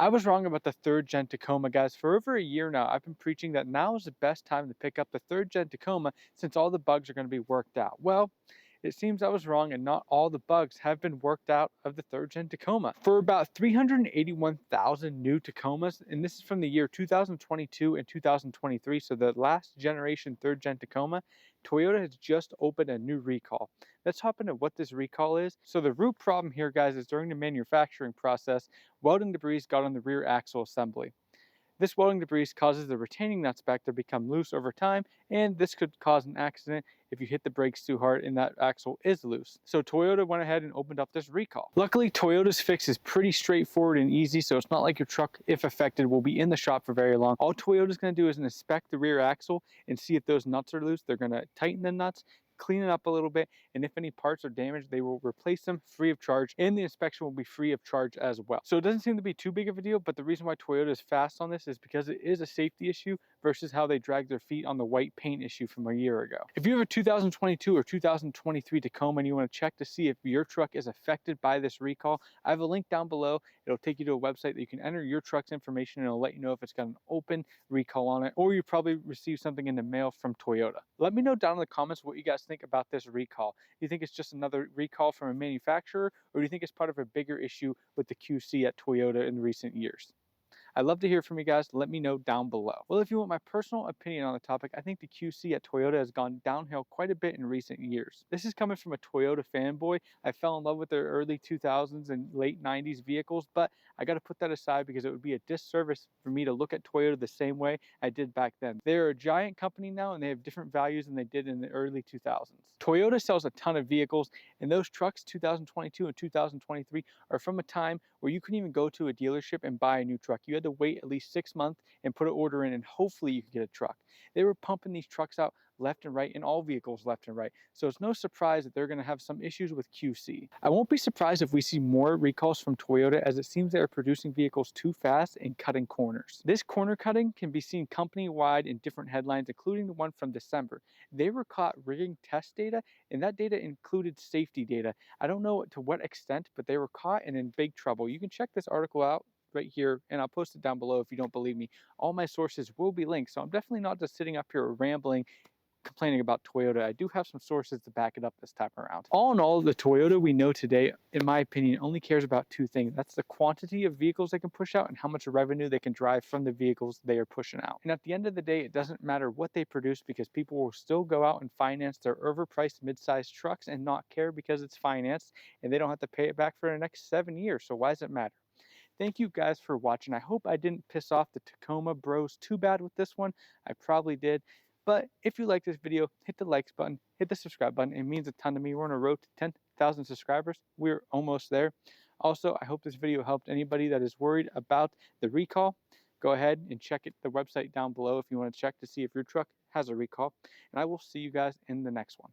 I was wrong about the third gen Tacoma, guys. For over a year now, I've been preaching that now is the best time to pick up the third gen Tacoma since all the bugs are going to be worked out. Well, it seems I was wrong and not all the bugs have been worked out of the third gen Tacoma. For about 381,000 new Tacomas, and this is from the year 2022 and 2023, so the last generation third gen Tacoma, Toyota has just opened a new recall. Let's hop into what this recall is. So the root problem here, guys, is during the manufacturing process, welding debris got on the rear axle assembly. This welding debris causes the retaining nuts back to become loose over time, and this could cause an accident if you hit the brakes too hard and that axle is loose. So Toyota went ahead and opened up this recall. Luckily, Toyota's fix is pretty straightforward and easy, so it's not like your truck, if affected, will be in the shop for very long. All Toyota's going to do is inspect the rear axle and see if those nuts are loose. They're going to tighten the nuts, clean it up a little bit, and if any parts are damaged, they will replace them free of charge, and the inspection will be free of charge as well. So it doesn't seem to be too big of a deal, but the reason why Toyota is fast on this is because it is a safety issue versus how they dragged their feet on the white paint issue from a year ago. If you have a 2022 or 2023 Tacoma and you want to check to see if your truck is affected by this recall, I have a link down below. It'll take you to a website that you can enter your truck's information, and it'll let you know if it's got an open recall on it, or you probably received something in the mail from Toyota. Let me know down in the comments what you guys think about this recall. Do you think it's just another recall from a manufacturer, or do you think it's part of a bigger issue with the QC at Toyota in recent years? I'd love to hear from you guys. Let me know down below. Well, if you want my personal opinion on the topic, I think the QC at Toyota has gone downhill quite a bit in recent years. This is coming from a Toyota fanboy. I fell in love with their early 2000s and late 90s vehicles, but I got to put that aside because it would be a disservice for me to look at Toyota the same way I did back then. They're a giant company now, and they have different values than they did in the early 2000s. Toyota sells a ton of vehicles, and those trucks, 2022 and 2023, are from a time where you couldn't even go to a dealership and buy a new truck. You had to wait at least 6 months and put an order in, and hopefully you could get a truck. They were pumping these trucks out left and right, in all vehicles left and right. So it's no surprise that they're going to have some issues with QC. I won't be surprised if we see more recalls from Toyota, as it seems they are producing vehicles too fast and cutting corners. This corner cutting can be seen company-wide in different headlines, including the one from December. They were caught rigging test data, and that data included safety data. I don't know to what extent, but they were caught and in big trouble. You can check this article out right here, and I'll post it down below if you don't believe me. All my sources will be linked, so I'm definitely not just sitting up here rambling, complaining about Toyota. I do have some sources to back it up this time around. All in all, the Toyota we know today, in my opinion, only cares about two things. That's the quantity of vehicles they can push out and how much revenue they can drive from the vehicles they are pushing out. And at the end of the day, it doesn't matter what they produce, because people will still go out and finance their overpriced mid-sized trucks and not care because it's financed and they don't have to pay it back for the next 7 years. So why does it matter? Thank you guys for watching. I hope I didn't piss off the Tacoma bros too bad with this one. I probably did. But if you like this video, hit the likes button, hit the subscribe button. It means a ton to me. We're on a road to 10,000 subscribers. We're almost there. Also, I hope this video helped anybody that is worried about the recall. Go ahead and check the website down below if you want to check to see if your truck has a recall. And I will see you guys in the next one.